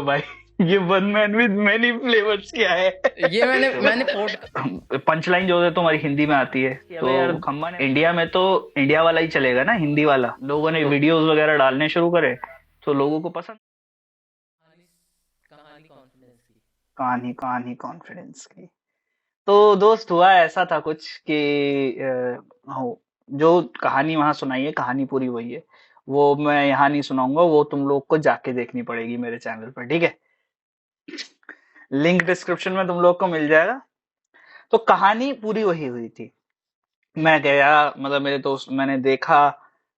भाई। ये one man with many flavours क्या है? ये मैंने पोर्ट पंच लाइन जो है तुम्हारी हिंदी में आती है कि अबे यार खम्मा ने इंडिया में तो इंडिया वाला ही चलेगा ना, हिंदी वाला। लोगों ने वीडियोस वगैरह डालने शुरू करे तो लोगों को पसंद। कहानी कॉन्फिडेंस की। कहानी कहानी कॉन्फिडेंस की। तो दोस्त हुआ ऐसा था कुछ कि हो जो कहानी वहां सुनाई है, कहानी पूरी वही है। वो मैं यहाँ नहीं सुनाऊंगा, वो तुम लोग को जाके देखनी पड़ेगी मेरे चैनल पर, ठीक है? लिंक डिस्क्रिप्शन में तुम लोग को मिल जाएगा। तो कहानी पूरी वही हुई थी। मैं गया, मतलब मेरे दोस्त, मैंने देखा।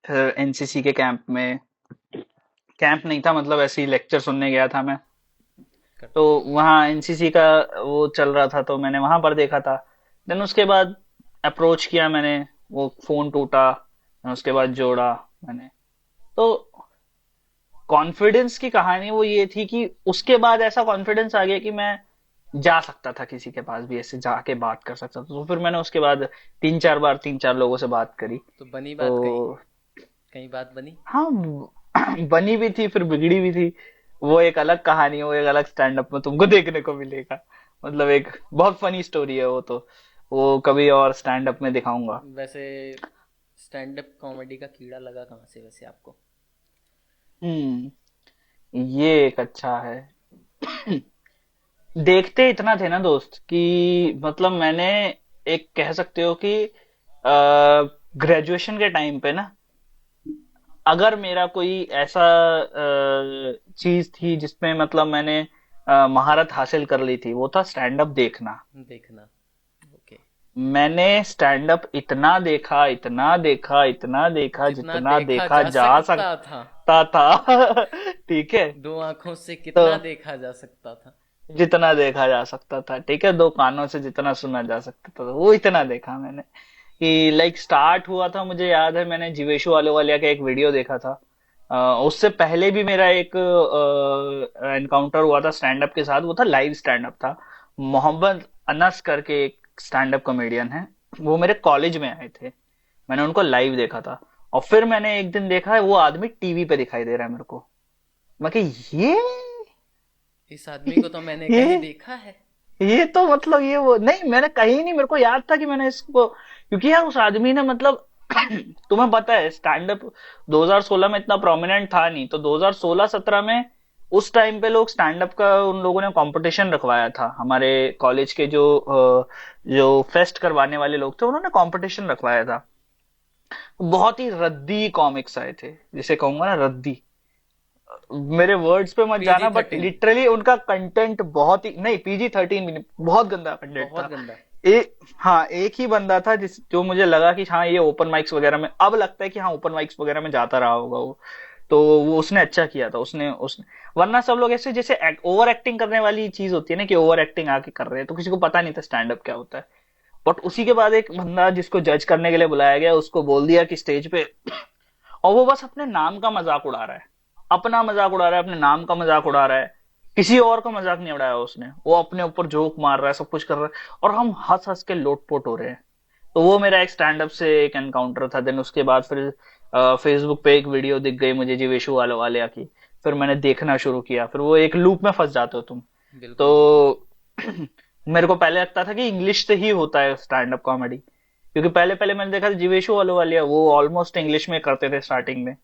फिर एनसीसी के कैंप में, कैंप नहीं था मतलब ऐसे ही लेक्चर सुनने गया था मैं। तो वहाँ एनसीसी का वो चल रहा था तो मैंने वहां पर देखा था। देन उसके बाद अप्रोच किया मैंने, वो फोन टूटा, उसके बाद जोड़ा मैंने। तो कॉन्फिडेंस की कहानी वो ये थी कि उसके बाद ऐसा कॉन्फिडेंस आ गया कि मैं जा सकता था किसी के पास भी, ऐसे जाके बात कर सकता था। तो फिर मैंने उसके बाद 3-4 बार 3-4 लोगों से बात करी। तो बनी तो बात कहीं, कहीं बात बनी। हाँ, बनी भी थी फिर बिगड़ी भी थी। वो एक अलग कहानी है, वो एक अलग स्टैंड अप में तुमको देखने को मिलेगा। मतलब एक बहुत फनी स्टोरी है वो तो। वो कभी और स्टैंड अप में दिखाऊंगा। वैसे स्टैंड अप कॉमेडी का कीड़ा लगा कहाँ से वैसे आपको? हम्म। ये एक अच्छा है। देखते इतना थे ना दोस्त कि मतलब मैंने, एक कह सकते हो कि ग्रेजुएशन के टाइम पे ना, अगर मेरा कोई ऐसा चीज थी जिसमें मतलब मैंने महारत हासिल कर ली थी, वो था स्टैंड अप देखना। देखना। ओके। मैंने स्टैंड अप इतना देखा, इतना देखा, इतना देखा, जितना जितना देखा देखा जा जा सकता था। सकता था। ठीक है। दो आंखों से तो कितना देखा जा सकता था। जितना देखा जा सकता था, ठीक है, 2 कानों से जितना सुना जा सकता था, वो इतना देखा मैंने। कि लाइक स्टार्ट हुआ था, मुझे याद है मैंने जीवेशु वाले का एक वीडियो देखा था। उससे पहले भी मेरा एक एनकाउंटर हुआ था स्टैंड अप के साथ, वो था लाइव स्टैंड अप था। मोहम्मद अनस करके एक स्टैंड अप कॉमेडियन है, वो मेरे कॉलेज में आए थे। मैंने उनको लाइव देखा था। और फिर मैंने एक दिन देखा है वो आदमी टीवी पे दिखाई दे रहा है मेरे को। मैं कि ये इस आदमी को तो मैंने कहीं ये देखा है। ये तो मतलब ये वो नहीं, मैंने कहीं नहीं, मेरे को याद था कि मैंने इसको, क्योंकि यार उस आदमी ने मतलब तुम्हें पता है स्टैंड अप 2016 में इतना प्रोमिनेंट था नहीं, तो 2016-17 में उस टाइम पे लोग स्टैंड अप का, उन लोगों ने कंपटीशन रखवाया था हमारे कॉलेज के जो फेस्ट करवाने वाले लोग थे, उन्होंने कंपटीशन रखवाया था। बहुत ही रद्दी कॉमिक्स आए थे, जिसे कहूंगा ना रद्दी। मेरे वर्ड्स पे मत पीजी जाना, बट 13। लिटरली उनका कंटेंट बहुत ही, नहीं PG-13 भी नहीं, बहुत गंदा कंटेंट बहुत था। गंदा। हाँ, एक ही बंदा था जो मुझे लगा कि हाँ ये ओपन माइक्स वगैरह में, अब लगता है कि हाँ ओपन माइक्स वगैरह में जाता रहा होगा वो। तो वो उसने अच्छा किया था, उसने वरना सब लोग ऐसे जैसे ओवर एक्टिंग करने वाली चीज होती है ना, कि ओवर एक्टिंग आके कर रहे हैं, तो किसी को पता नहीं था स्टैंड अप क्या होता है। बट उसी के बाद एक बंदा जिसको जज करने के लिए बुलाया गया, उसको बोल दिया कि स्टेज पे, और वो बस अपने नाम का मजाक उड़ा रहा है, अपना मजाक उड़ा रहा है, अपने नाम का मजाक उड़ा रहा है। किसी और का मजाक नहीं उड़ाया उसने, वो अपने ऊपर जोक मार रहा है, सब कुछ कर रहा है, और हम हंस हंस के लोटपोट हो रहे हैं। तो वो मेरा एक स्टैंड अप से एक एनकाउंटर था। देन उसके बाद फिर फेसबुक पे एक वीडियो दिख गई मुझे जीवेशु वाले की। फिर मैंने देखना शुरू किया, फिर वो एक लूप में फंस जाते हो तुम। बिल्कुल बिल्कुल। तो मेरे को पहले लगता था कि इंग्लिश से ही होता है स्टैंड अप कॉमेडी, क्योंकि पहले पहले मैंने देखा था जीवेशु वाले वो ऑलमोस्ट इंग्लिश में करते थे स्टार्टिंग में।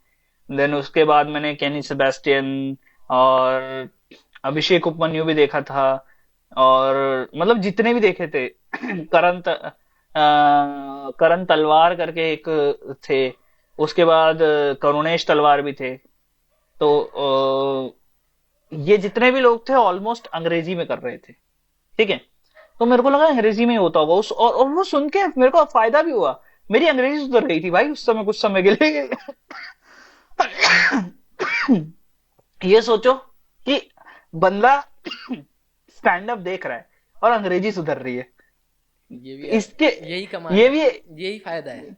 देन उसके बाद मैंने केनी सेबेस्टियन और अभिषेक उपमन्यु भी देखा था। और मतलब जितने भी देखे थे करण तलवार करके एक थे। उसके बाद करुणेश तलवार भी थे। तो ये जितने भी लोग थे ऑलमोस्ट अंग्रेजी में कर रहे थे, ठीक है। तो मेरे को लगा अंग्रेजी में ही होता होगा और वो सुन के मेरे को फायदा भी हुआ। मेरी अंग्रेजी सुधर रही थी भाई उस समय, कुछ समय के लिए। ये सोचो कि बंदा स्टैंड अप देख रहा है और अंग्रेजी सुधर रही है। ये भी इसके यही कमाल ये है। भी यही फायदा है।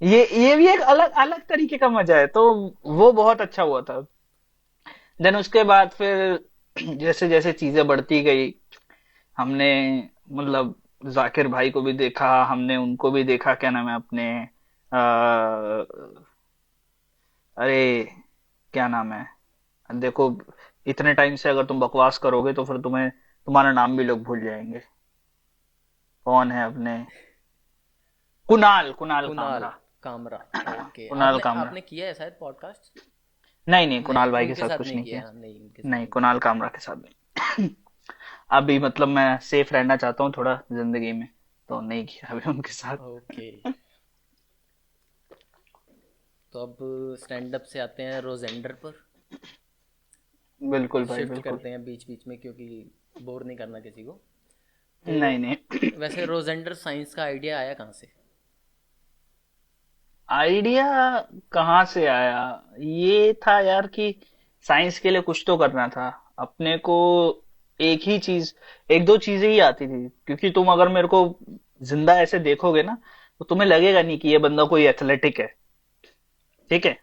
ये भी एक अलग अलग तरीके का मजा है, तो वो बहुत अच्छा हुआ था। देन उसके बाद फिर जैसे जैसे चीजें बढ़ती गई, हमने मतलब जाकिर भाई को भी देखा, हमने उनको भी देखा, क्या नाम है अपने, अरे क्या नाम है, देखो, इतने टाइम से अगर तुम बकवास करोगे तो फिर तुम्हें तुम्हारा नाम भी लोग भूल जाएंगे। कौन है अपने, कुणाल कुणाल कुणाल कामरा। कामरा। ओके, कुणाल आपने कामरा। आपने किया है शायद पॉडकास्ट? नहीं नहीं, नहीं, कुणाल भाई के उनके साथ साथ कुछ नहीं नहीं किया। किया, नहीं उनके साथ नहीं, नहीं किया। कुणाल कामरा के साथ नहीं। अभी मतलब मैं सेफ रहना चाहता हूँ थोड़ा जिंदगी में, तो नहीं किया अभी उनके साथ। ओके, तो अब स्टैंड अप से आते हैं रोजेंडर पर। बिल्कुल भाई शिफ्ट बिल्कुल। करते हैं बीच बीच में, क्योंकि बोर नहीं करना किसी को। तो नहीं नहीं। वैसे रोजेंडर साइंस का आइडिया आया कहाँ से? आइडिया कहाँ से आया, ये था यार कि साइंस के लिए कुछ तो करना था अपने को। एक ही चीज, एक दो चीजें ही आती थी, क्योंकि तुम अगर मेरे को जिंदा ऐसे देखोगे ना तो तुम्हें लगेगा नहीं कि ये बंदा कोई एथलेटिक है। ठीक है।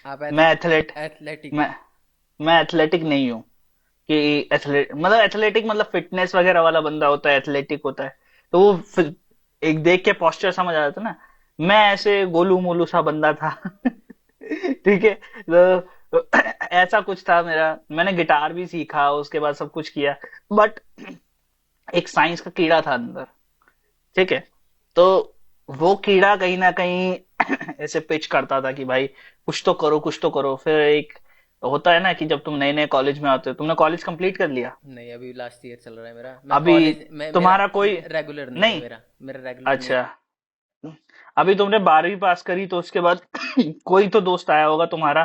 आप मैं एथलेट एथलेटिक मैं हो? मैं एथलेटिक नहीं हूँ कि एथलेटिक मतलब फिटनेस वगैरह वाला बंदा होता है, एथलेटिक होता है। तो वो एक देख के पोस्चर समझ आ जाता है ना। मैं ऐसे गोलू मोलू सा बंदा था। ठीक है। तो ऐसा कुछ था मेरा, मैंने गिटार भी सीखा उसके बाद सब कुछ किया, बट एक साइंस का कीड़ा था अंदर। ठीक है। तो वो कीड़ा कहीं ना कहीं ऐसे पिच करता था कि भाई कुछ तो करो कुछ तो करो। फिर एक होता है ना कि जब तुम नए नए कॉलेज में आते हो, तुमने कॉलेज कंप्लीट कर लिया। नहीं, अभी लास्ट ईयर चल रहा है मेरा। मैं अभी कॉलेज में मेरा तुम्हारा कोई रेगुलर नहीं है, नहीं। मेरा रेगुलर नहीं है। अच्छा, अभी तुमने 12वीं पास करी तो उसके बाद कोई तो दोस्त आया होगा तुम्हारा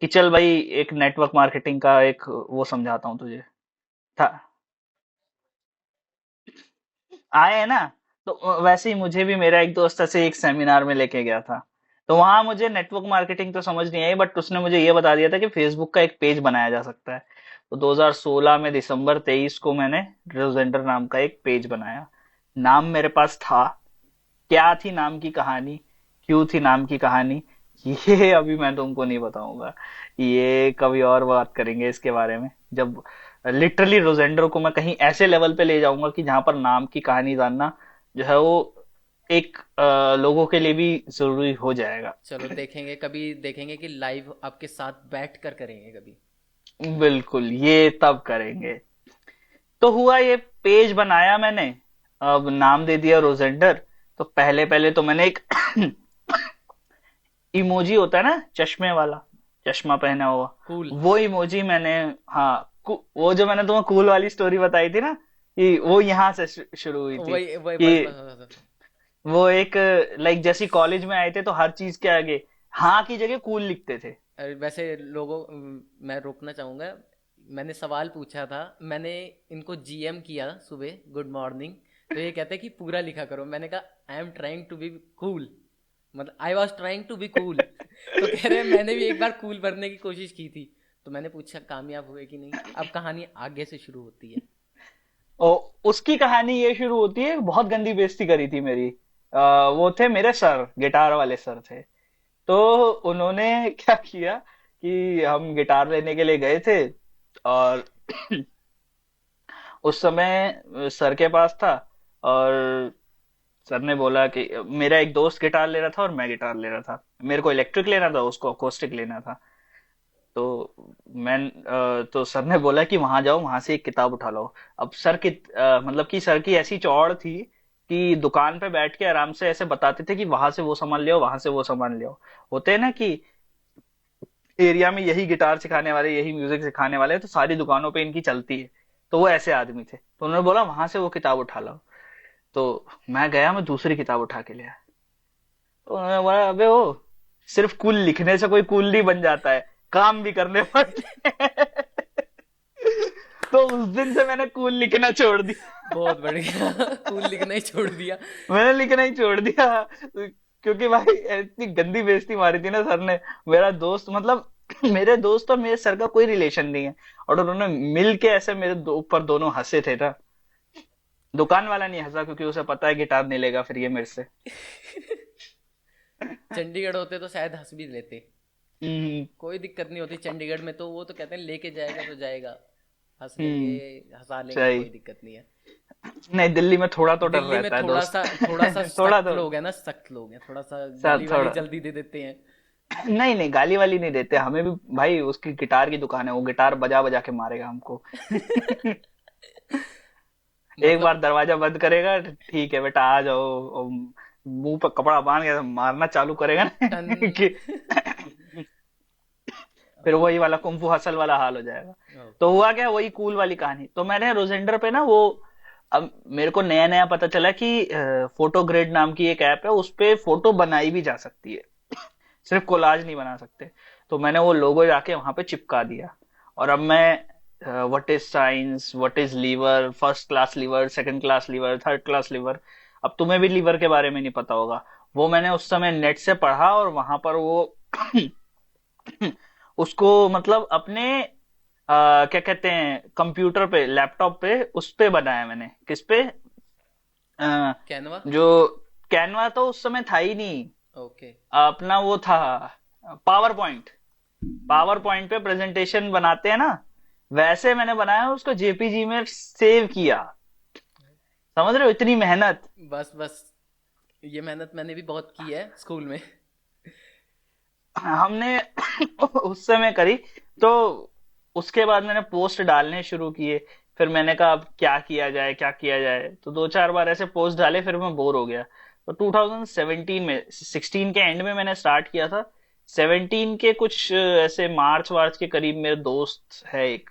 कि चल भाई एक नेटवर्क मार्केटिंग का एक वो समझाता हूँ तुझे। था, आए हैं ना। तो वैसे ही मुझे भी मेरा एक दोस्त ऐसे एक सेमिनार में लेके गया था। तो वहां मुझे नेटवर्क मार्केटिंग तो समझ नहीं आई, बट उसने मुझे ये बता दिया था कि फेसबुक का एक पेज बनाया जा सकता है। तो 2016 में दिसंबर 23 को मैंने रोजेंडर नाम का एक पेज बनाया। नाम मेरे पास था, क्या थी नाम की कहानी, क्यों थी नाम की कहानी, ये अभी मैं तुमको नहीं बताऊंगा। ये कभी और बात करेंगे इसके बारे में, जब लिटरली रोजेंडर को मैं कहीं ऐसे लेवल पे ले जाऊंगा कि जहां पर नाम की कहानी जानना जो है वो एक लोगों के लिए भी जरूरी हो जाएगा। चलो देखेंगे, कभी देखेंगे कि लाइव आपके साथ बैठ कर करेंगे कभी। बिल्कुल, ये तब करेंगे। तो हुआ ये, पेज बनाया मैंने, अब नाम दे दिया रोजेंडर। तो पहले पहले तो मैंने एक इमोजी होता है ना चश्मे वाला, चश्मा पहना हुआ, कूल। वो इमोजी मैंने, हाँ, वो जो मैंने तुम्हें कूल वाली स्टोरी बताई थी ना, कि वो यहाँ से शुरू हुई थी वही वही, कि बस बस बस, बस। वो एक, लाइक जैसी कॉलेज में आए थे तो हर चीज के आगे हाँ की जगह कूल लिखते थे। वैसे लोगों, मैं रोकना चाहूँगा। मैंने सवाल पूछा था, मैंने इनको जीएम किया सुबह, गुड मॉर्निंग। तो ये कहते हैं कि पूरा लिखा करो। मैंने कहा I am trying to be cool, मतलब I was trying to be cool. तो कह रहे हैं मैंने भी एक बार कूल बनने की कोशिश की थी। तो मैंने पूछा कामयाब हुए कि नहीं। अब कहानी आगे से शुरू होती है। और उसकी कहानी ये शुरू होती है, बहुत गंदी बेइज्जती करी थी मेरी। वो थे मेरे सर, गिटार वाले सर थे। तो उन्होंने क्या किया कि हम गिटार लेने के लिए गए थे, और उस समय सर के पास था, और सर ने बोला कि मेरा एक दोस्त गिटार ले रहा था और मैं गिटार ले रहा था, मेरे को इलेक्ट्रिक लेना था, उसको अकोस्टिक लेना था। तो तो सर ने बोला कि वहां जाओ, वहां से एक किताब उठा लो। अब सर की मतलब कि सर की ऐसी चौड़ थी कि दुकान पे बैठ के आराम से ऐसे बताते थे कि वहां से वो सामान ले आओ, वहां से वो सामान ले आओ। होते हैं ना कि एरिया में यही गिटार सिखाने वाले, यही म्यूजिक सिखाने वाले, तो सारी दुकानों पे इनकी चलती है। तो वो ऐसे आदमी थे, तो उन्होंने बोला वहां से वो किताब उठा लो। तो मैं गया, मैं दूसरी किताब उठा के लिया। तो उन्होंने बोला अबे वो सिर्फ कूल लिखने से कोई कूल नहीं बन जाता है, काम भी करने पड़ते हैं। तो उस दिन से मैंने कूल लिखना छोड़ दिया। बहुत बढ़िया। कूल लिखना ही छोड़ दिया। मैंने लिखना ही छोड़ दिया, क्योंकि भाई इतनी गंदी बेइज्जती मारी थी ना सर ने। मेरा दोस्त मतलब मेरे दोस्त और मेरे सर का कोई रिलेशन नहीं है, और उन्होंने मिल के ऐसे मेरे ऊपर दोनों हंसे थे ना। दुकान वाला नहीं हंसा क्योंकि उसे पता है गिटार नहीं लेगा फिर ये मेरे से। चंडीगढ़ होते तो शायद हंस भी लेते। हम्म। कोई दिक्कत नहीं होती चंडीगढ़ में, तो वो तो कहते हैं लेके जाएगा तो जाएगा। हंस लेंगे, हम्म। हंसा लेंगे, सही। कोई दिक्कत नहीं है। नहीं, दिल्ली में थोड़ा तो डर दिल्ली में रहता है दोस्त। थोड़ा सा थोड़ा सख्त तो, लोग हैं ना, सख्त लोग हैं, थोड़ा सा गाली वाली थोड़ा, जल्दी दे देते हैं। नहीं नहीं, गाली वाली नहीं देते हमें भी। भाई उसकी गिटार की दुकान है, वो गिटार बजा बजा के मारेगा हमको। एक मतलब बार दरवाजा बंद करेगा, ठीक है बेटा आ जाओ, और मुंह पर कपड़ा बांध के मारना चालू करेगा ना टन। कि फिर वही वाला कुंफू हसल वाला हाल हो जाएगा। तो ओके। हुआ क्या, वही कूल वाली कहानी। तो मैंने रोजेंडर पे ना वो, अब मेरे को नया नया पता चला कि फोटो ग्रेड नाम की एक ऐप है, उस पे फोटो बनाई भी जा सकती है, सिर्फ कोलाज नहीं बना सकते। तो मैंने वो लोगो जाके वहां पे चिपका दिया। और अब मैं what is science, what is lever, first class lever, second class lever, third class lever, अब तुम्हें भी लीवर के बारे में नहीं पता होगा, वो मैंने उस समय नेट से पढ़ा और वहां पर वो उसको मतलब अपने क्या कहते हैं, कंप्यूटर पे, लैपटॉप पे, उस पे बनाया मैंने। किस पे? अ, कैनवा। जो कैनवा तो उस समय था ही नहीं, ओके। अपना वो था पावर पॉइंट। पावर पॉइंट पे प्रेजेंटेशन बनाते हैं ना, वैसे मैंने बनाया, उसको जेपीजी में सेव किया। समझ रहे हो इतनी मेहनत? बस बस, ये मेहनत मैंने भी बहुत की है स्कूल में। हमने उस समय करी। तो उसके बाद मैंने पोस्ट डालने शुरू किए। फिर मैंने कहा अब क्या किया जाए, क्या किया जाए, तो दो चार बार ऐसे पोस्ट डाले, फिर मैं बोर हो गया। तो 2017 में, 16 के एंड में मैंने स्टार्ट किया था। 17 के कुछ ऐसे मार्च वार्च के करीब मेरे दोस्त है एक,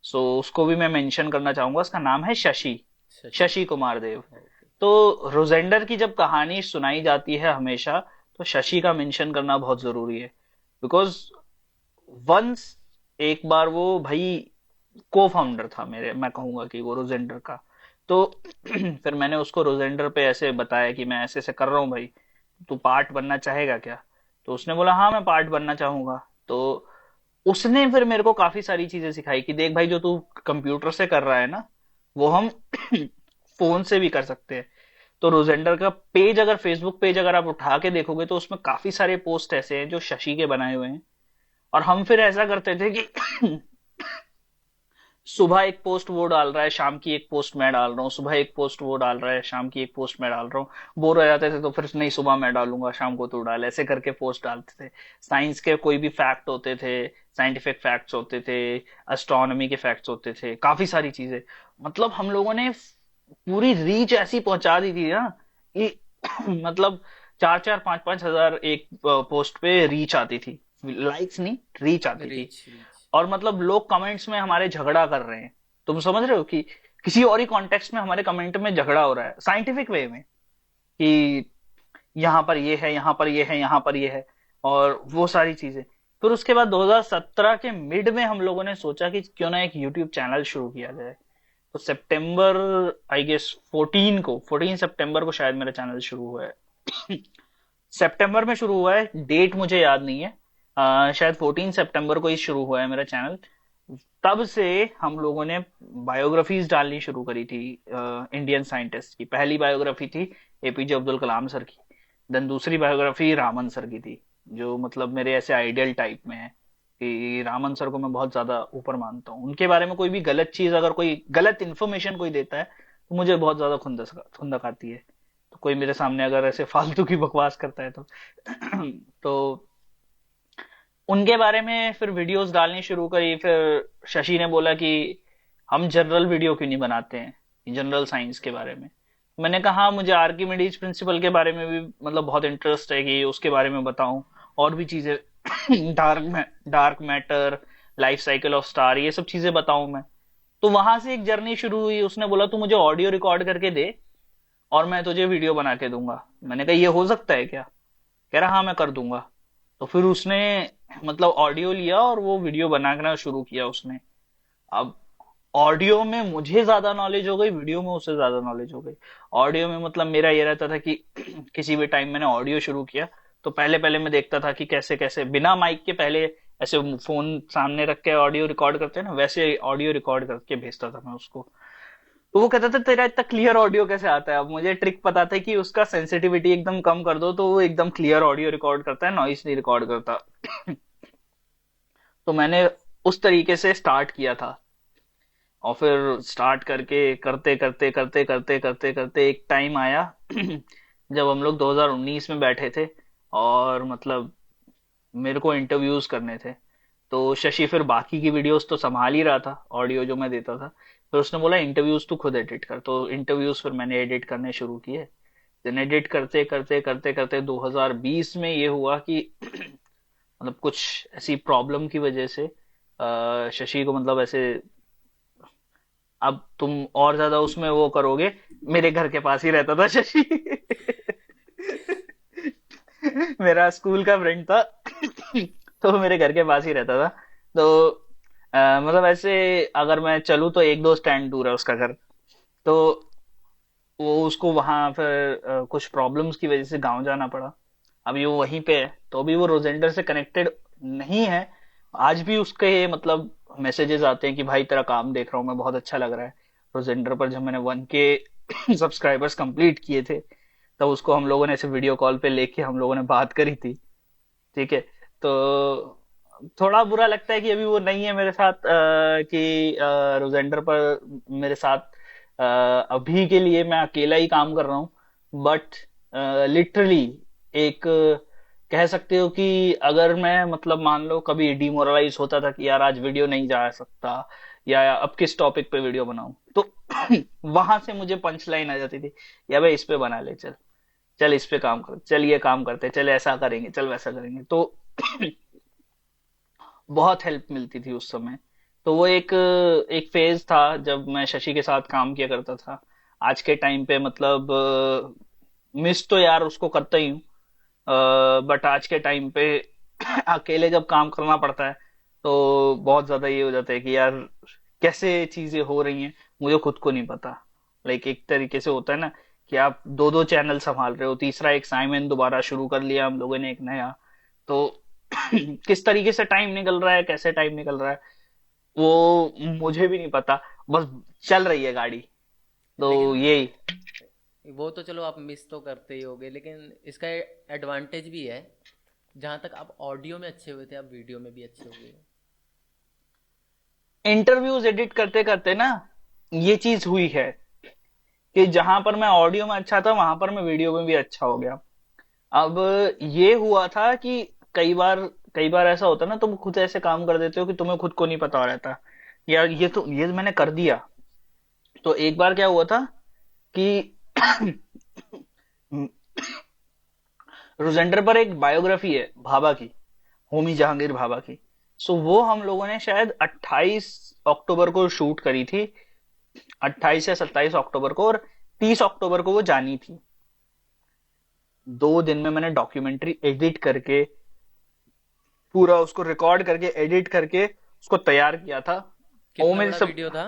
सो उसको भी मैं मेंशन करना चाहूंगा, उसका नाम है शशि, शशि। शशि कुमार देव। ओके। तो रोजेंडर की जब कहानी सुनाई जाती है हमेशा, तो शशि का मेंशन करना बहुत जरूरी है। बिकॉज वंस, एक बार वो भाई को फाउंडर था मेरे, मैं कहूंगा कि वो रोजेंडर का। तो फिर मैंने उसको रोजेंडर पे ऐसे बताया कि मैं ऐसे ऐसे कर रहा हूँ भाई, तू पार्ट बनना चाहेगा क्या? तो उसने बोला हाँ मैं पार्ट बनना चाहूंगा। तो उसने फिर मेरे को काफी सारी चीजें सिखाई कि देख भाई, जो तू कंप्यूटर से कर रहा है ना, वो हम फोन से भी कर सकते हैं। तो रोजेंडर का पेज, अगर फेसबुक पेज अगर आप उठा के देखोगे, तो उसमें काफी सारे पोस्ट ऐसे हैं जो शशि के बनाए हुए हैं। और हम फिर ऐसा करते थे कि सुबह एक पोस्ट वो डाल रहा है, शाम की एक पोस्ट मैं डाल रहा हूँ, सुबह एक पोस्ट वो डाल रहा है, शाम की एक पोस्ट मैं डाल रहा हूँ। बोर हो जाते थे तो फिर नहीं, सुबह मैं डालूंगा, शाम को तू डाल, ऐसे करके पोस्ट डालते थे। साइंस के कोई भी फैक्ट होते थे, साइंटिफिक फैक्ट्स होते थे, एस्ट्रोनॉमी के फैक्ट्स होते थे, काफी सारी चीजें। मतलब हम लोगों ने पूरी रीच ऐसी पहुंचा दी थी ना कि मतलब 4-4 5-5 हजार एक पोस्ट पे रीच आती थी। लाइक्स नहीं, रीच आती थी। Reach reach. और मतलब लोग कमेंट्स में हमारे झगड़ा कर रहे हैं। तुम समझ रहे हो कि किसी और ही कॉन्टेक्स्ट में हमारे कमेंट में झगड़ा हो रहा है, साइंटिफिक वे में, कि यहाँ पर ये है, यहाँ पर ये है, यहाँ पर ये है, और वो सारी चीजें। फिर उसके बाद 2017 के मिड में हम लोगों ने सोचा कि क्यों ना एक यूट्यूब चैनल शुरू किया जाए। तो सितंबर, आई गेस 14 को, 14 सितंबर को शायद मेरा चैनल शुरू हुआ है। सितंबर में शुरू हुआ है, डेट मुझे याद नहीं है। शायद 14 सितंबर को ही शुरू हुआ है मेरा चैनल। तब से हम लोगों ने बायोग्राफीज डालनी शुरू करी थी। इंडियन साइंटिस्ट की पहली बायोग्राफी थी एपीजे अब्दुल कलाम सर की। देन दूसरी बायोग्राफी रामन सर की थी, जो मतलब मेरे ऐसे आइडियल टाइप में है, कि रामन सर को मैं बहुत ज्यादा ऊपर मानता हूँ। उनके बारे में कोई भी गलत चीज, अगर कोई गलत इन्फॉर्मेशन कोई देता है, तो मुझे बहुत ज्यादा खुंदक आती है। तो कोई मेरे सामने अगर ऐसे फालतू की बकवास करता है तो तो उनके बारे में फिर वीडियोस डालनी शुरू करी। फिर शशि ने बोला कि हम जनरल वीडियो क्यों नहीं बनाते हैं, जनरल साइंस के बारे में। मैंने कहा हाँ, मुझे आर्किमिडीज प्रिंसिपल के बारे में भी मतलब बहुत इंटरेस्ट है कि उसके बारे में बताऊं, और भी चीजें dark matter, life cycle of star, ये सब चीजें बताऊं मैं। तो वहां से एक जर्नी शुरू हुई। उसने बोला तू मुझे ऑडियो रिकॉर्ड करके दे और मैं तुझे वीडियो बना के दूंगा। मैंने कहा ये हो सकता है क्या? कह रहा हाँ मैं कर दूंगा। तो फिर उसने मतलब ऑडियो लिया और वो वीडियो बनाना शुरू किया उसने। अब ऑडियो में मुझे ज्यादा नॉलेज हो गई, वीडियो में उससे ज्यादा नॉलेज हो गई। ऑडियो में मतलब मेरा ये रहता था कि किसी भी टाइम मैंने ऑडियो शुरू किया, तो पहले पहले मैं देखता था कि कैसे कैसे बिना माइक के, पहले ऐसे फोन सामने रख के ऑडियो रिकॉर्ड करते हैं ना, वैसे ऑडियो रिकॉर्ड करके भेजता था मैं उसको। तो वो कहता था तेरा इतना क्लियर ऑडियो कैसे आता है? अब मुझे ट्रिक पता था कि उसका सेंसिटिविटी एकदम कम कर दो तो वो एकदम क्लियर ऑडियो रिकॉर्ड करता है, नॉइस नहीं रिकॉर्ड करता। तो मैंने उस तरीके से स्टार्ट किया था। और फिर स्टार्ट करके करते करते करते करते करते करते एक टाइम आया जब हम लोग 2019 में बैठे थे, और मतलब मेरे को इंटरव्यूज करने थे। तो शशि फिर बाकी की वीडियोस तो संभाल ही रहा था, ऑडियो जो मैं देता था। फिर उसने बोला इंटरव्यूज तू खुद एडिट कर, तो इंटरव्यूज फिर मैंने एडिट करने शुरू किए। देन एडिट करते करते करते करते 2020 में ये हुआ कि मतलब कुछ ऐसी प्रॉब्लम की वजह से शशि को मतलब ऐसे, अब तुम और ज्यादा उसमें वो करोगे, मेरे घर के पास ही रहता था शशि। मेरा स्कूल का फ्रेंड था। तो वो मेरे घर के पास ही रहता था। तो मतलब ऐसे अगर मैं चलूँ तो एक दो स्टैंड दूर है उसका घर। तो वो उसको वहां फिर कुछ प्रॉब्लम्स की वजह से गांव जाना पड़ा। अभी वो वहीं पे है, तो अभी वो रोजेंडर से कनेक्टेड नहीं है। आज भी उसके मतलब मैसेजेस आते हैं कि भाई तेरा काम देख रहा हूँ मैं, बहुत अच्छा लग रहा है। रोजेंडर पर जब मैंने 1K सब्सक्राइबर्स कंप्लीट किए थे, तब उसको हम लोगों ने ऐसे वीडियो कॉल पे लेके हम लोगों ने बात करी थी। ठीक है। तो थोड़ा बुरा लगता है कि अभी वो नहीं है मेरे साथ, कि रोजेंडर पर मेरे साथ अभी के लिए मैं अकेला ही काम कर रहा हूँ। बट लिटरली एक कह सकते हो कि अगर मैं मतलब मान लो कभी डिमोरलाइज होता था कि यार आज वीडियो नहीं जा सकता, या अब किस टॉपिक पे वीडियो बनाऊं, तो वहां से मुझे पंच लाइन आ जाती थी, या भाई इस पे बना ले, चल चल इस पे काम कर, चल ये काम करते, चल ऐसा करेंगे, चल वैसा करेंगे। तो बहुत हेल्प मिलती थी उस समय। तो वो एक एक फेज था जब मैं शशि के साथ काम किया करता था। आज के टाइम पे मतलब मिस तो यार उसको करता ही हूँ, बट आज के टाइम पे अकेले जब काम करना पड़ता है तो बहुत ज्यादा ये हो जाता है कि यार कैसे चीजें हो रही हैं मुझे खुद को नहीं पता। लाइक एक तरीके से होता है ना कि आप दो दो चैनल संभाल रहे हो, तीसरा एक साइमन दोबारा शुरू कर लिया हम लोगों ने एक नया। तो किस तरीके से टाइम निकल रहा है, कैसे टाइम निकल रहा है, वो मुझे भी नहीं पता। बस चल रही है गाड़ी। तो लेकिन यही। वो तो चलो आप मिस तो करते ही होगे, लेकिन इसका एडवांटेज भी है। जहाँ तक आप ऑडियो में अच्छे हुए थे, आप वीडियो में भी अच्छे हुए हो। इंटरव्यूज एडिट करते करते ना ये चीज हुई है कि जहां पर मैं ऑडियो में अच्छा था वहां पर मैं वीडियो में भी अच्छा हो गया। अब ये हुआ था कि कई बार ऐसा होता है ना, तुम खुद ऐसे काम कर देते हो कि तुम्हें खुद को नहीं पता रहता यार ये तो ये मैंने कर दिया। तो एक बार क्या हुआ था कि रोजेंडर पर एक बायोग्राफी है भाभा की, होमी जहांगीर भाभा की। सो वो हम लोगों ने शायद 28 अक्टूबर को शूट करी थी, 28 या 27 अक्टूबर को, और 30 अक्टूबर को वो जानी थी। 2 दिन में मैंने डॉक्यूमेंट्री एडिट करके, पूरा उसको रिकॉर्ड करके एडिट करके उसको तैयार किया था। और वो कितना मेरे बड़ा सब, वीडियो था?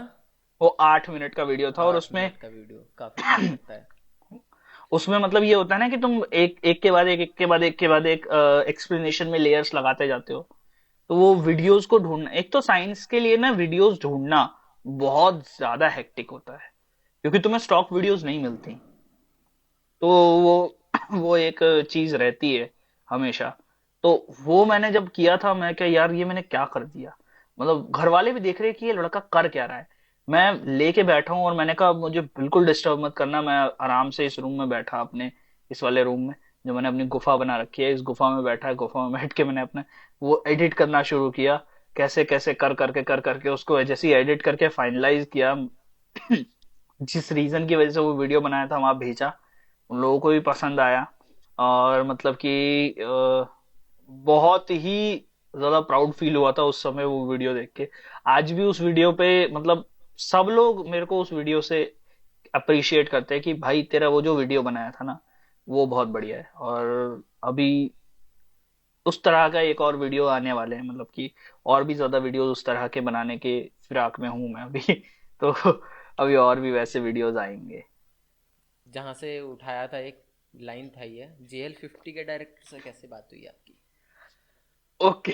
वो 8 मिनट का वीडियो था। और 8 मिनट का वीडियो काफी टाइम लगता है। उसमें मतलब ये होता है ना कि तुम एक एक के बाद एक के बाद एक एक्सप्लेनेशन में लेयर्स लगाते जाते हो। तो वो वीडियोस को ढूंढना, एक तो साइंस के लिए ना वीडियोस ढूंढना बहुत ज्यादा हेक्टिक होता है, क्योंकि तुम्हें स्टॉक वीडियोस नहीं मिलती। तो वो वो एक चीज रहती है हमेशा। तो वो मैंने जब किया था, मैं क्या यार ये मैंने क्या कर दिया। मतलब घर वाले भी देख रहे हैं कि ये लड़का कर क्या रहा है। मैं लेके बैठा हूँ और मैंने कहा मुझे बिल्कुल डिस्टर्ब मत करना, मैं आराम से इस रूम में बैठा अपने, इस वाले रूम में जो मैंने अपनी गुफा बना रखी है, इस गुफा में बैठा, गुफा में बैठ के मैंने अपना वो एडिट करना शुरू किया। कैसे कैसे कर करके उसको जैसे ही एडिट करके फाइनलाइज किया, जिस रीजन की वजह से वो वीडियो बनाया था वहां भेजा, उन लोगों को भी पसंद आया। और मतलब कि बहुत ही ज्यादा प्राउड फील हुआ था उस समय वो वीडियो देख के। आज भी उस वीडियो पे मतलब सब लोग मेरे को उस वीडियो से अप्रिशिएट करते हैं कि भाई तेरा वो जो वीडियो बनाया था ना वो बहुत बढ़िया है। और अभी उस तरह का एक और वीडियो आने वाले हैं, मतलब कि और भी ज्यादा वीडियो उस तरह के बनाने के फिराक में हूं मैं अभी। तो अभी और भी वैसे वीडियोस आएंगे। जहाँ से उठाया था एक लाइन था, ये JL50 के डायरेक्टर से कैसे बात हुई आपकी? ओके।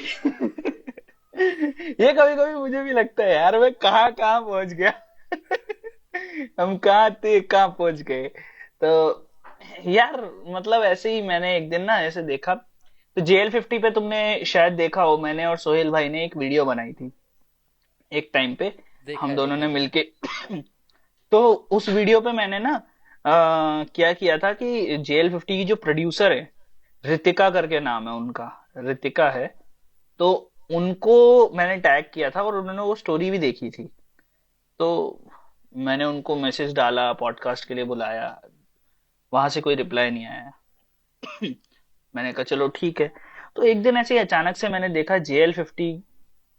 ये कभी कभी मुझे भी लगता है यार मैं कहाँ कहाँ पहुंच गया। हम कहाँ थे कहाँ पहुंच गए। तो यार मतलब ऐसे ही मैंने एक दिन ना ऐसे देखा, तो JL50 पे तुमने शायद देखा हो, मैंने और सोहेल भाई ने एक वीडियो बनाई थी एक टाइम पे, देखा हम है, दोनों देखा ने है। मिलके। तो उस वीडियो पे मैंने ना क्या किया था कि JL50 की जो प्रोड्यूसर है, रितिका करके नाम है उनका, रितिका है, तो उनको मैंने टैग किया था और उन्होंने वो स्टोरी भी देखी थी। तो मैंने उनको मैसेज डाला, पॉडकास्ट के लिए बुलाया, वहां से कोई रिप्लाई नहीं आया। मैंने कहा चलो ठीक है। तो एक दिन ऐसे ही अचानक से मैंने देखा JL50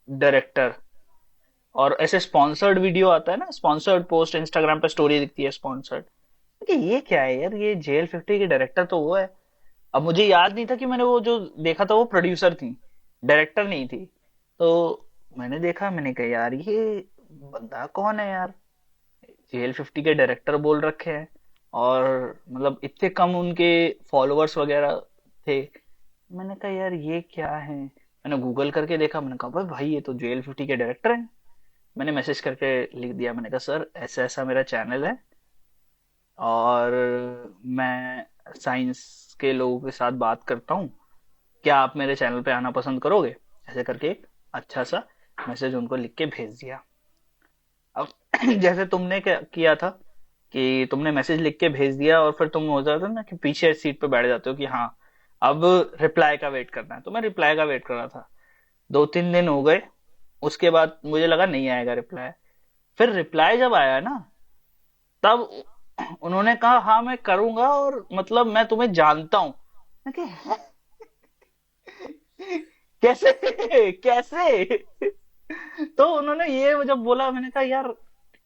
डायरेक्टर, और ऐसे स्पॉन्सर्ड वीडियो आता है ना, स्पॉन्सर्ड पोस्ट इंस्टाग्राम पे स्टोरी दिखती है स्पॉन्सर्ड, कि ये क्या है यार, ये JL50 के डायरेक्टर तो वो है। अब मुझे याद नहीं था कि मैंने वो जो देखा था वो प्रोड्यूसर थी, डायरेक्टर नहीं थी। तो मैंने देखा, मैंने कहा यार ये बंदा कौन है यार, JL50 के डायरेक्टर बोल रखे हैं, और मतलब इतने कम उनके फॉलोअर्स वगैरह थे। मैंने कहा यार ये क्या है, मैंने गूगल करके देखा, मैंने कहा भाई भाई ये तो JL50 के डायरेक्टर हैं। मैंने मैसेज करके लिख दिया, मैंने कहा सर ऐसा ऐसा मेरा चैनल है, और मैं साइंस के लोगों के साथ बात करता हूँ, क्या आप मेरे चैनल पे आना पसंद करोगे, ऐसे करके एक अच्छा सा मैसेज उनको लिख के भेज दिया। अब जैसे तुमने क्या किया था कि तुमने मैसेज लिख के भेज दिया, और फिर तुम हो जाता है ना कि पीछे सीट पे बैठ जाते हो कि हाँ अब रिप्लाई का वेट करना है, तो मैं रिप्लाई का वेट कर रहा था। 2-3 दिन हो गए, उसके बाद मुझे लगा नहीं आएगा रिप्लाई। फिर रिप्लाई जब आया ना, तब उन्होंने कहा हाँ मैं करूंगा, और मतलब मैं तुम्हें जानता हूँ। मैं कहा, कैसे कैसे? तो उन्होंने ये जब बोला, मैंने कहा यार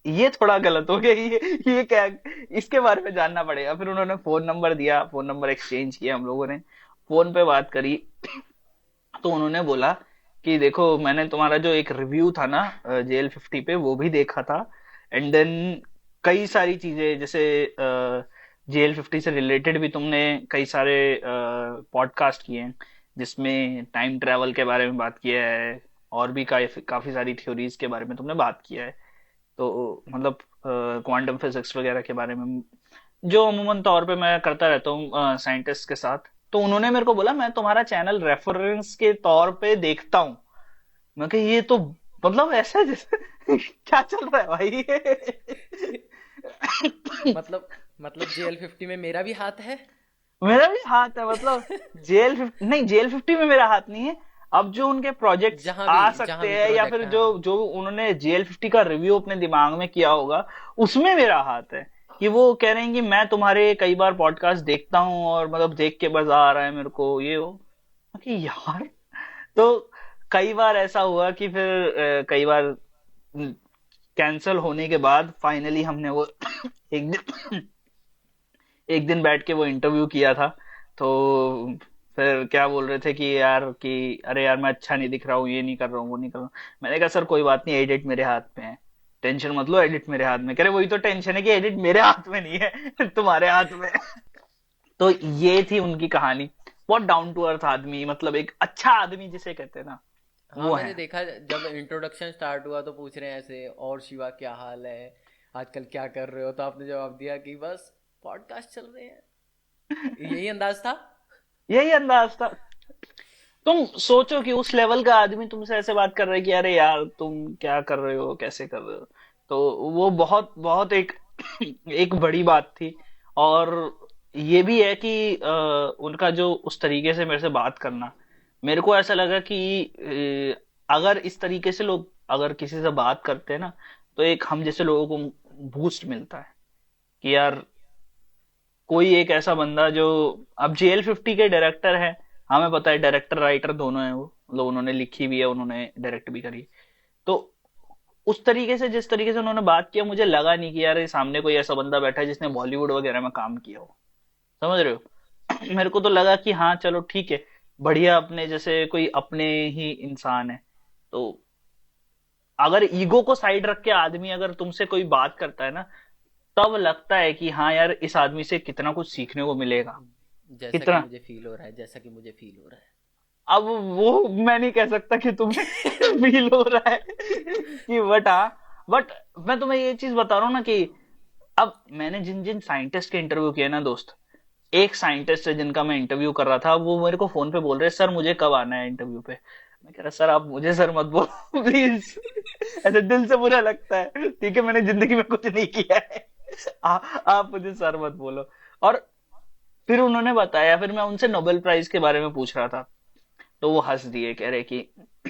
ये थोड़ा गलत हो गया, ये क्या, इसके बारे में जानना पड़ेगा। फिर उन्होंने फोन नंबर दिया, फोन नंबर एक्सचेंज किया, हम लोगों ने फोन पे बात करी। तो उन्होंने बोला कि देखो मैंने तुम्हारा जो एक रिव्यू था ना JL50 पे, वो भी देखा था, एंड देन कई सारी चीजें जैसे JL50 से रिलेटेड भी तुमने कई सारे पॉडकास्ट किए हैं, जिसमें टाइम ट्रेवल के बारे में बात किया है, और भी काफी काफी सारी थ्योरीज के बारे में तुमने बात किया है। तो मतलब क्वांटम फिजिक्स वगैरह के बारे में, जो अमूमन तौर पे मैं करता रहता हूँ साइंटिस्ट के साथ। तो उन्होंने मेरे को बोला मैं तुम्हारा चैनल रेफरेंस के तौर पे देखता हूँ। मैं कहा ये तो मतलब ऐसा जैसे क्या चल रहा है भाई मतलब JL50 में मेरा भी हाथ है। मेरा भी हाथ है, मतलब JL50 नहीं, JL50 में मेरा हाथ नहीं है। अब जो उनके प्रोजेक्ट्स आ जहां सकते भी हैं, या प्रोजेक्ट फिर है, जो हाँ। जो उन्होंने JL50 का रिव्यू अपने दिमाग में किया होगा, उसमें मेरा हाथ है। कि वो कह रहे हैं कि मैं तुम्हारे कई बार पॉडकास्ट देखता हूँ, और मतलब देख के मजा आ रहा है मेरे को, ये हो कि यार। तो कई बार ऐसा हुआ कि फिर कई बार कैंसल होने के बाद फाइनली हमने वो एक दिन एक दिन बैठ के वो इंटरव्यू किया था। तो फिर क्या बोल रहे थे कि यार कि अरे यार मैं अच्छा नहीं दिख रहा हूँ, ये नहीं कर रहा हूँ, वो नहीं कर रहा हूँ। मैंने कहा सर कोई बात नहीं, एडिट मेरे हाथ में है, टेंशन मत लो, एडिट मेरे हाथ में। कह रहे वही तो टेंशन है कि एडिट मेरे हाथ में नहीं है तुम्हारे हाथ में है। तो ये थी उनकी कहानी। बहुत डाउन टू अर्थ आदमी, मतलब एक अच्छा आदमी जिसे कहते हैं ना, हाँ, वो मैंने है। देखा जब इंट्रोडक्शन स्टार्ट हुआ तो पूछ रहे हैं ऐसे, और शिवा क्या हाल है, आजकल क्या कर रहे हो, तो आपने जवाब दिया कि बस पॉडकास्ट चल रहे हैं। यही अंदाज था। यही अंदाज था। तुम सोचो कि उस लेवल का आदमी तुमसे ऐसे बात कर रहा है कि अरे यार तुम क्या कर रहे हो, कैसे कर रहे हो। तो वो बहुत बहुत एक एक बड़ी बात थी। और ये भी है कि उनका जो उस तरीके से मेरे से बात करना, मेरे को ऐसा लगा कि अगर इस तरीके से लोग अगर किसी से बात करते हैं ना, तो एक हम जैसे लोगों को बूस्ट मिलता है कि यार कोई एक ऐसा बंदा जो, अब JL50 के डायरेक्टर है, हमें पता है डायरेक्टर राइटर दोनों है वो, मतलब उन्होंने लिखी भी है, उन्होंने डायरेक्ट भी करी। तो उस तरीके से जिस तरीके से उन्होंने बात किया, मुझे लगा नहीं कि यार ये सामने कोई ऐसा बंदा बैठा है जिसने बॉलीवुड वगैरह में काम किया हो। समझ रहे हो मेरे को तो लगा कि हाँ चलो ठीक है, बढ़िया, अपने जैसे कोई अपने ही इंसान है। तो अगर ईगो को साइड रख के आदमी अगर तुमसे कोई बात करता है ना, तब लगता है कि हाँ यार इस आदमी से कितना कुछ सीखने को मिलेगा। जैसा कि कितना। मुझे फील हो रहा है, जैसा कि मुझे फील हो रहा अब वो मैं नहीं कह सकता कि तुम्हें फील हो रहा है कि, बट हाँ, बट मैं तुम्हें ये चीज बता रहा हूँ ना कि अब मैंने जिन जिन साइंटिस्ट के इंटरव्यू किए ना दोस्त, एक साइंटिस्ट है जिनका मैं इंटरव्यू कर रहा था, वो मेरे को फोन पे बोल रहे सर मुझे कब आना है इंटरव्यू पे। मैं कह रहा सर आप मुझे सर मत बोलो प्लीज, ऐसे दिल से बुरा लगता है, ठीक है मैंने जिंदगी में कुछ नहीं किया है, आप मुझे सर मत बोलो। और फिर उन्होंने बताया, फिर मैं उनसे नोबेल प्राइज के बारे में पूछ रहा था। तो वो हंस दिए, कह रहे कि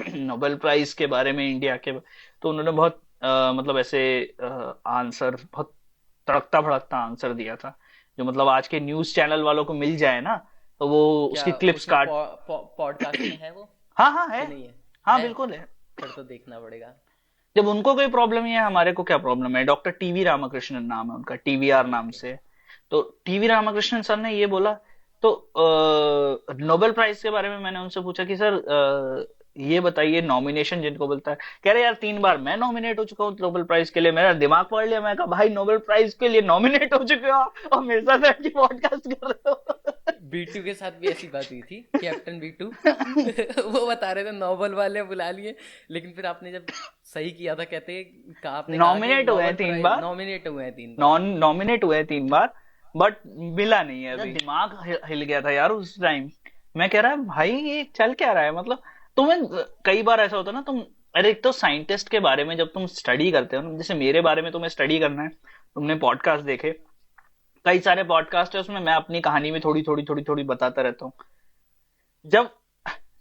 नोबेल प्राइज के बारे में इंडिया के, तो उन्होंने बहुत मतलब ऐसे आंसर, बहुत तड़कता भड़कता आंसर दिया था, जो मतलब आज के न्यूज चैनल वालों को मिल जाए ना तो वो क्या उसकी क्लिप्स उसमें काट। पॉडकास्ट में है वो हाँ हाँ है। कि नहीं है? हाँ है, बिल्कुल है। फिर तो देखना पड़ेगा। जब उनको कोई प्रॉब्लम ही है, हमारे को क्या प्रॉब्लम है। डॉक्टर टीवी रामाकृष्णन नाम है उनका, टीवीआर ओके नाम ओके। से। तो टीवी रामाकृष्णन सर ने ये बोला, तो नोबेल प्राइज के बारे में मैंने उनसे पूछा कि सर ये बताइए नॉमिनेशन जिनको बोलता है, कह रहे यार 3 बार मैं नॉमिनेट हो चुका हूँ नोबेल प्राइज के लिए। मेरा दिमाग पढ़ लिया। मैं कहा भाई नोबेल प्राइज के लिए नॉमिनेट हो चुके हो आप, और मेरे साथ बैठ के पॉडकास्ट कर रहे हो। बीटू के साथ भी ऐसी बात हुई थी, कैप्टन बीटू। वो बता रहे थे नोबल वाले बुला लिए, लेकिन फिर आपने जब सही किया था, कहते कहा, आपने कहा कि नॉमिनेट हुए हैं नोबल तीन प्राइज बार नॉमिनेट हुए हैं 3 बार। नॉन नॉमिनेट हुए 3 बार, बट मिला नहीं है अभी। दिमाग हिल गया था यार उस टाइम। मैं कह रहा भाई ये चल क्या रहा है, मतलब तुम्हें कई बार ऐसा होता है ना, तुम, अरे एक तो साइंटिस्ट के बारे में जब तुम स्टडी करते हो ना, जैसे मेरे बारे में तुम्हें स्टडी करना है, तुमने पॉडकास्ट देखे, कई सारे पॉडकास्ट है उसमें मैं अपनी कहानी में थोड़ी थोड़ी थोड़ी थोड़ी बताता रहता हूँ। जब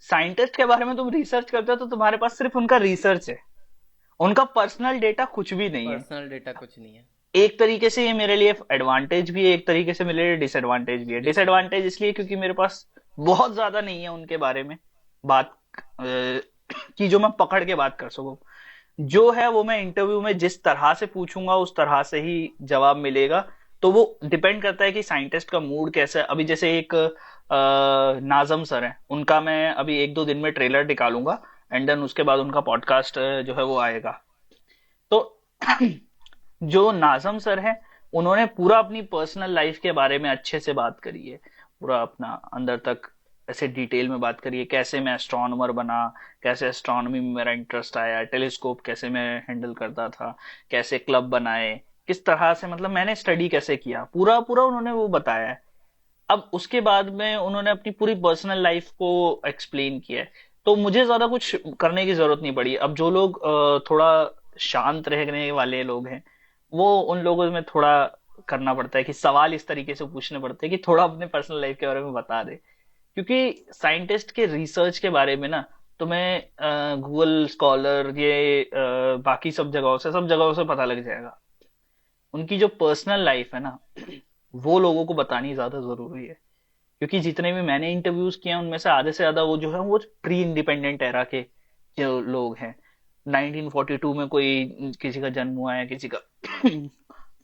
साइंटिस्ट के बारे में तुम रिसर्च करते हो तो तुम्हारे पास सिर्फ उनका रिसर्च है, उनका पर्सनल डेटा कुछ भी नहीं है। पर्सनल डेटा कुछ नहीं है। एक तरीके से ये मेरे लिए एडवांटेज भी है, एक तरीके से मेरे लिए डिसएडवांटेज भी है। डिसएडवांटेज। डिसएडवांटेज इसलिए क्योंकि मेरे पास बहुत ज्यादा नहीं है उनके बारे में बात कि जो मैं पकड़ के बात कर सकूं। जो है वो मैं इंटरव्यू में जिस तरह से पूछूंगा उस तरह से ही जवाब मिलेगा। तो वो डिपेंड करता है कि साइंटिस्ट का मूड कैसा है। अभी जैसे एक नाजम सर है, उनका मैं अभी 1-2 दिन में ट्रेलर निकालूंगा, एंड देन उसके बाद उनका पॉडकास्ट जो है वो आएगा। तो जो नाजम सर है, उन्होंने पूरा अपनी पर्सनल लाइफ के बारे में अच्छे से बात करी है, पूरा अपना अंदर तक ऐसे डिटेल में बात करी है, कैसे मैं एस्ट्रोनॉमर बना, कैसे एस्ट्रोनॉमी में मेरा इंटरेस्ट आया, टेलीस्कोप कैसे मैं हैंडल करता था, कैसे क्लब बनाए, किस तरह से, मतलब मैंने स्टडी कैसे किया, पूरा पूरा उन्होंने वो बताया है। अब उसके बाद में उन्होंने अपनी पूरी पर्सनल लाइफ को एक्सप्लेन किया है, तो मुझे ज्यादा कुछ करने की जरूरत नहीं पड़ी। अब जो लोग थोड़ा शांत रहने वाले लोग हैं, वो उन लोगों में थोड़ा करना पड़ता है कि सवाल इस तरीके से पूछने पड़ते हैं कि थोड़ा अपने पर्सनल लाइफ के बारे में बता दे। क्योंकि साइंटिस्ट के रिसर्च के बारे में ना तुम्हें गूगल स्कॉलर ये बाकी सब जगहों से पता लग जाएगा। उनकी जो पर्सनल लाइफ है ना, वो लोगों को बतानी ज्यादा जरूरी है। क्योंकि जितने भी मैंने इंटरव्यूज किए हैं उनमें से आधे से ज्यादा वो जो है वो प्री इंडिपेंडेंट एरा के जो लोग हैं। 1942 में कोई किसी का जन्म हुआ है, किसी का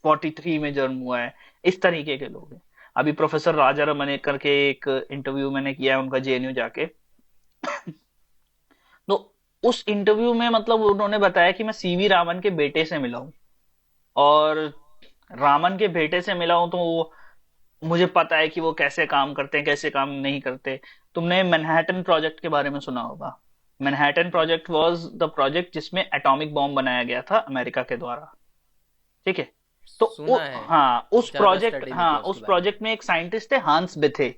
43 में जन्म हुआ है, इस तरीके के लोग हैं। अभी प्रोफेसर राजा रमन करके एक इंटरव्यू मैंने किया है उनका जेएनयू जाके। तो उस इंटरव्यू में मतलब उन्होंने बताया कि मैं सीवी रामन के बेटे से मिला हूँ, और रामन के बेटे से मिला हूं तो मुझे पता है कि वो कैसे काम करते हैं, कैसे काम नहीं करते। तुमने मैनहट्टन प्रोजेक्ट के बारे में सुना होगा। Manhattan project was the project जिसमें एटॉमिक बॉम्ब बनाया गया था अमेरिका के द्वारा। ठीक है। तो सुना है, हाँ उस ज्यादा प्रोजेक्ट, स्टडी नहीं हाँ किया उसके उस बारे में। प्रोजेक्ट में एक साइंटिस्ट थे, हांस बेथे।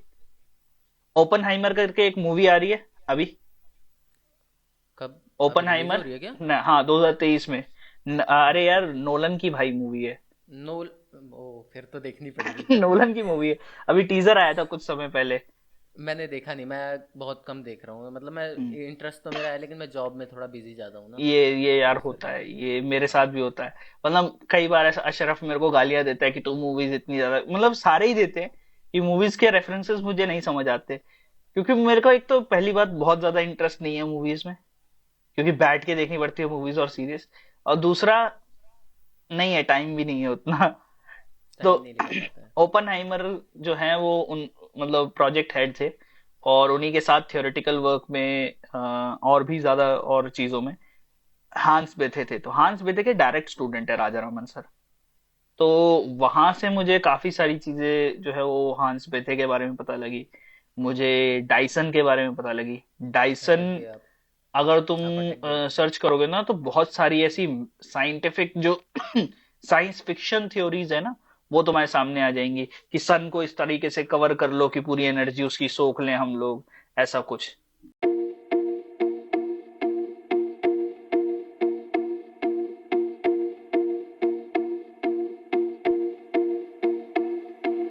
ओपनहाइमर करके एक मूवी आ रही है अभी। कब? अभी रिलीज हो ओपनहाइमर, रही है क्या? हाँ 2023 में। अरे यार नोलन की भाई मूवी है। नोल ओ, फिर तो देखनी पड़ेगी। नोलन की मूवी है। अभी टीजर आया था कुछ समय पहले। मैंने देखा नहीं, मैं बहुत कम देख रहा हूँ, मतलब मैं, हम्म। इंटरेस्ट तो मेरा है, लेकिन मैं जॉब में थोड़ा बिजी ज्यादा हूँ ना, ये यार इस होता वजह है, से। ये मेरे साथ भी होता है। मतलब कई बार ऐसा अशरफ मेरे को गालियां देता है कि तू मूवीज इतनी ज्यादा, मतलब सारे ही देते हैं कि मूवीज के रेफरेंसेस मुझे नहीं समझ आते। क्योंकि मेरे को एक तो पहली बात बहुत ज्यादा इंटरेस्ट नहीं है मूवीज में, क्योंकि बैठ के देखनी पड़ती है मूवीज और सीरीज। और दूसरा, नहीं है, टाइम भी नहीं है उतना। तो टाइम नहीं निकल पाता है। ओपनहाइमर जो है वो उन, मतलब प्रोजेक्ट हेड थे, और उन्हीं के साथ थियोरेटिकल वर्क में और भी ज्यादा और चीजों में हांस बेथे थे। तो हांस बेथे के डायरेक्ट स्टूडेंट है राजा रमन सर। तो वहां से मुझे काफी सारी चीजें जो है वो हांस बेथे के बारे में पता लगी। मुझे डाइसन के बारे में पता लगी। डाइसन, अटक गए अगर तुम आप अटक गए। सर्च करोगे ना तो बहुत सारी ऐसी साइंटिफिक जो साइंस फिक्शन थ्योरीज है ना, वो तुम्हारे सामने आ जाएंगी कि सन को इस तरीके से कवर कर लो कि पूरी एनर्जी उसकी सोख लें हम लोग, ऐसा कुछ।